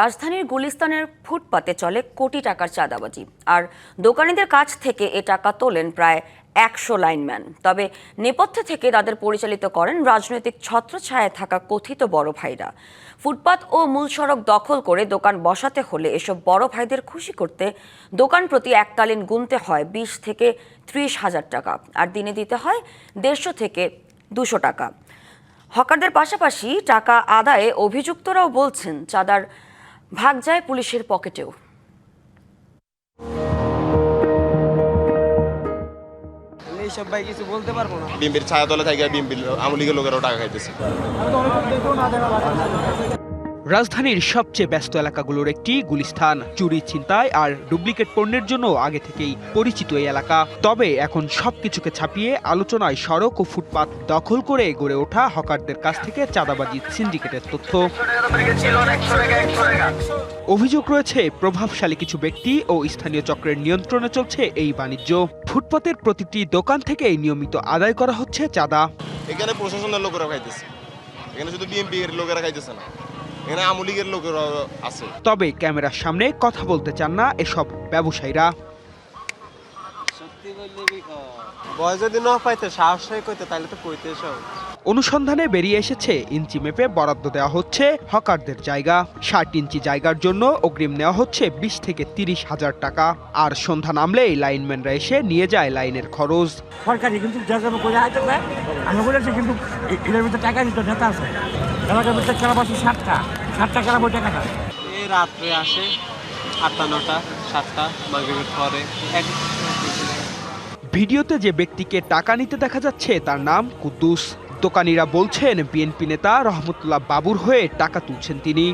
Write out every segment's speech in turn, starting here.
রাজধানীর গুলিস্তানের ফুটপাতে চলে কোটি টাকার চাঁদাবাজি, আর দোকানীদের কাছ থেকে এ টাকা তোলেন প্রায় 100 লাইনম্যান। তবে নেপথ্যে থেকে তাদের পরিচালিত করেন রাজনৈতিক ছত্রছায়ায় থাকা কথিত বড় ভাইরা। ফুটপাত ও মূল সড়ক দখল করে দোকান বসাতে হলে এসব বড় ভাইদের খুশি করতে দোকান প্রতি এককালীন গুনতে হয় 20 থেকে 30 হাজার টাকা, আর দিনে দিতে হয় 150 থেকে 200 টাকা। হকারদের পাশাপাশি টাকা আদায়ে অভিযুক্তরাও বলছেন চাঁদার ভাগ যায় পুলিশের পকেটেও। এইসব ভাই কিছু বলতে পারবো না। বিএমপির ছায়াতলে থাকে বিএমপির আওয়ামী লীগের লোকেরাও টাকা খাইতেছে। রাজধানীর সবচেয়ে ব্যস্ত এলাকাগুলোর একটি গুলিস্তান। চুরি, ছিনতাই আর ডুপ্লিকেট পণ্যের জন্য আগে থেকেই পরিচিত এই এলাকা। তবে এখন সবকিছুকে ছাপিয়ে আলোচনায় সড়ক ও ফুটপাত দখল করে গড়ে ওঠা হকারদের কাছ থেকে চাঁদাবাজি সিন্ডিকেটের তথ্য। অভিযোগ রয়েছে প্রভাবশালী কিছু ব্যক্তি ও স্থানীয় চক্রের নিয়ন্ত্রণে চলছে এই বাণিজ্য। ফুটপাতের প্রতিটি দোকান থেকে নিয়মিত আদায় করা হচ্ছে চাঁদা। এখানে প্রশাসনের লোকেরা খাইতেছে, এখানে শুধু বিএমপি এর লোকেরা খাইতেছে না, এখানে আওয়ামী লীগের লোকেরা আছে। তবে ক্যামেরার সামনে কথা বলতে চান না এসব ব্যবসায়ীরা। বয় যদি না পাইতে সাহস হয় কইতে, তাহলে তো কইতে সব। অনুসন্ধানে বেরিয়ে এসেছে ইঞ্চি মেপে বরাদ্দ দেওয়া হচ্ছে হকারদের জায়গা। 60 ইঞ্চি জায়গার জন্য অগ্রিম নেওয়া হচ্ছে 20 থেকে 30 হাজার টাকা, আর সন্ধ্যা নামলেই লাইনম্যানরা এসে নিয়ে যায় লাইনের খরচ। সরকারি কিন্তু আমি বলেছি, কিন্তু এর ভিতরে টাকা দিতে নেতা আছে, এলাকার ভিতরে কেনা পাচ্ছি 60টা কেনা বই টাকাটা। এই রাত্রে আসে 8টা 9টা 7টা মাগরিবের পরে। ভিডিওতে যে ব্যক্তিকে টাকা নিতে দেখা যাচ্ছে তার নাম কুদ্দুস। দোকানিরা বলছেন বিএনপি নেতা রহমতুল্লাহ বাবুর হয়ে টাকা তুলছেন তিনি।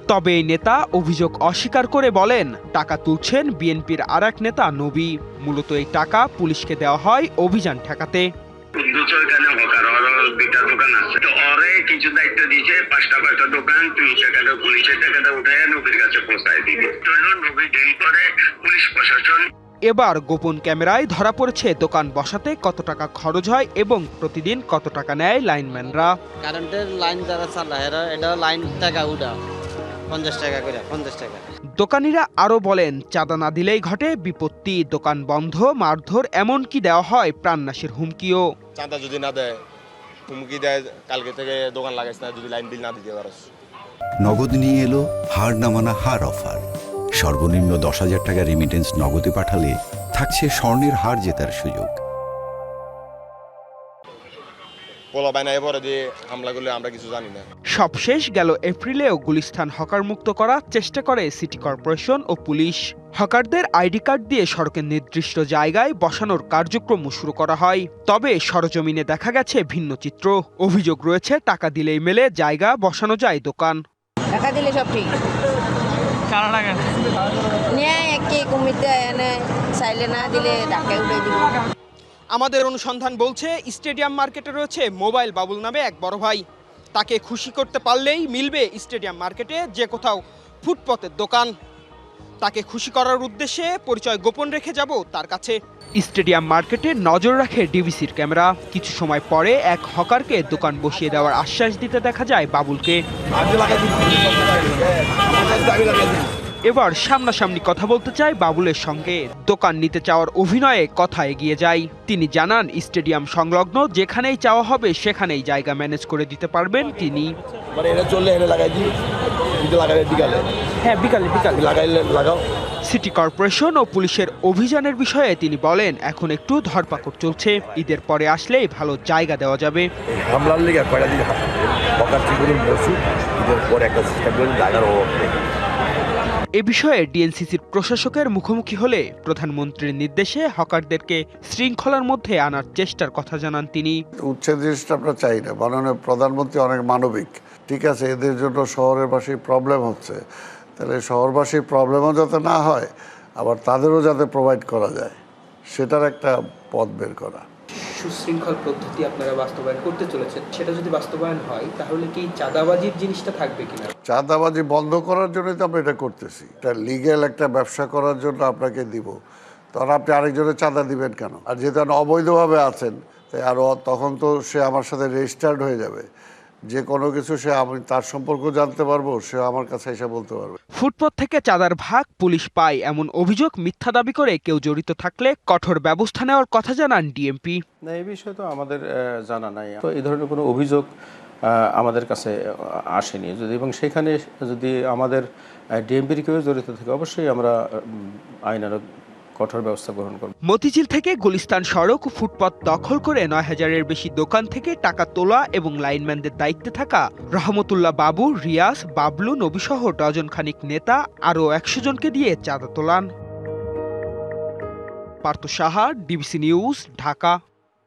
তবে এই নেতা অভিযোগ অস্বীকার করে বলেন টাকা তুলছেন বিএনপির আরেক নেতা নবী। মূলত এই টাকা পুলিশকে দেওয়া হয় অভিযান ঠেকাতে। কিছু দায়িত্ব দিয়েছে, 5টা দোকান, তুই টাকাটা পুলিশের টাকাটা উঠে নবীর কাছে পৌঁছায় দিবি। নবী ডিল করে পুলিশ প্রশাসন। এবার গোপন ক্যামেরায় ধরা পড়েছে দোকান বসাতে কত টাকা খরচ হয় এবং প্রতিদিন কত টাকা নেয় লাইনম্যানরা। কারেন্টের লাইন যারা চালায় এটা লাইন টাকা উঠা 50 টাকা করে, 50 টাকা। দোকানিরা আরো বলেন চাঁদা না দিলেই ঘটে বিপত্তি, দোকান বন্ধ, মারধর, এমনকি দেওয়া হয় প্রাণনাশের হুমকিও। চাঁদা যদি না দেয়, হুমকি দেয়, কালকে থেকে দোকান লাগাইছে না যদি লাইন বিল না দিতে পারস। নগদ নিয়ে এলো হার না মানা হার অফার। সর্বনিম্ন 10,000 টাকা রেমিটেন্স নগদে পাঠালে থাকছে স্বর্ণের হার জেতার সুযোগ। পোলা বাইনায় পরে দিয়ে হামলা করলে আমরা কিছু জানি না। সবশেষ গেল এপ্রিলেও গুলিস্তান হকার মুক্ত করার চেষ্টা করে সিটি কর্পোরেশন ও পুলিশ। হকারদের আইডি কার্ড দিয়ে সড়কের নির্দিষ্ট জায়গায় বসানোর কার্যক্রম শুরু করা হয়। তবে সরজমিনে দেখা গেছে ভিন্ন চিত্র। অভিযোগ রয়েছে টাকা দিলেই মেলে জায়গা, বসানো যায় দোকান। টাকা দিলে সব ঠিক, চাইলে না দিলে টাকা উঠে দিব। আমাদের অনুসন্ধান বলছে স্টেডিয়াম মার্কেটে রয়েছে মোবাইল বাবুল নামে এক বড় ভাই। তাকে খুশি করতে পারলেই মিলবে স্টেডিয়াম মার্কেটে যে কোথাও ফুটপাতের দোকান। তাকে খুশি করার উদ্দেশ্যে পরিচয় গোপন রেখে যাব তার কাছে। স্টেডিয়াম মার্কেটে নজর রাখে ডিবিসির ক্যামেরা। কিছু সময় পরে এক হকারকে দোকান বসিয়ে দেওয়ার আশ্বাস দিতে দেখা যায় বাবুলকে। এবার সামনাসামনি কথা বলতে চায় বাবুলের সঙ্গে। দোকান নিতে চাওয়ার অভিনয়ে কথা এগিয়ে যায়। তিনি জানান স্টেডিয়াম সংলগ্ন যেখানেই চাওয়া হবে সেখানেই জায়গা ম্যানেজ করে দিতে পারবেন তিনি। সিটি কর্পোরেশন ও পুলিশের অভিযানের বিষয়ে তিনি বলেন এখন একটু ধরপাকড় চলছে, ঈদের পরে আসলেই ভালো জায়গা দেওয়া যাবে। এ বিষয়ে ডিএনসিসির প্রশাসকের মুখোমুখি হলে প্রধানমন্ত্রীর নির্দেশে হকারদেরকে শৃঙ্খলার মধ্যে আনার চেষ্টার কথা জানান তিনি। উচ্ছেদ জিনিসটা আমরা চাই না, মাননীয় প্রধানমন্ত্রী অনেক মানবিক, ঠিক আছে, এদের জন্য শহরের বাসীর প্রবলেম হচ্ছে, তাহলে শহরবাসীর প্রবলেমও যাতে না হয়, আবার তাদেরও যাতে প্রোভাইড করা যায়, সেটার একটা পথ বের করা। সুশৃঙ্খল পদ্ধতি আপনারা বাস্তবায়ন করতে চলেছেন, সেটা যদি বাস্তবায়ন হয় তাহলে কি চাঁদাবাজির জিনিসটা থাকবে কিনা? চাঁদাবাজি বন্ধ করার জন্যই তো আমরা এটা করতেছি। এটা লিগ্যাল একটা ব্যবসা করার জন্য আপনাকে দিব, তখন আপনি আরেকজনের চাঁদা দিবেন কেন? আর যেহেতু অবৈধভাবে আছেন তাই আরও তখন তো সে আমার সাথে রেজিস্টার্ড হয়ে যাবে, যে কোনো কিছু আমি তার সম্পর্ক জানতে পারবো, সে আমার কাছে এসে বলতে পারবে। ফুটপথ থেকে চাঁদার ভাগ পুলিশ পায় এমন অভিযোগ মিথ্যা দাবি করে কেউ জড়িত থাকলে কঠোর ব্যবস্থা নেওয়ার কথা জানান ডিএমপি। না, এই বিষয়ে তো আমাদের জানা নাই, তো এই ধরনের কোনো অভিযোগ আমাদের কাছে আসেনি। এবং সেখানে যদি আমাদের ডিএমপির কেউ জড়িত থাকে অবশ্যই আমরা আইনানুগ কঠোর ব্যবস্থা গ্রহণ করব। মতিঝিল থেকে গুলিস্তান সড়ক ফুটপথ দখল করে ৯,০০০-এর বেশি দোকান থেকে টাকা তোলা এবং লাইনম্যানদের দায়িত্বে থাকা রহমতুল্লাহ বাবু, রিয়াজ, বাবলু, নবীসহ ডজন খানিক নেতা আরও ১০০ জনকে দিয়ে চাঁদা তোলান। Partha Saha, DBC news, Dhaka.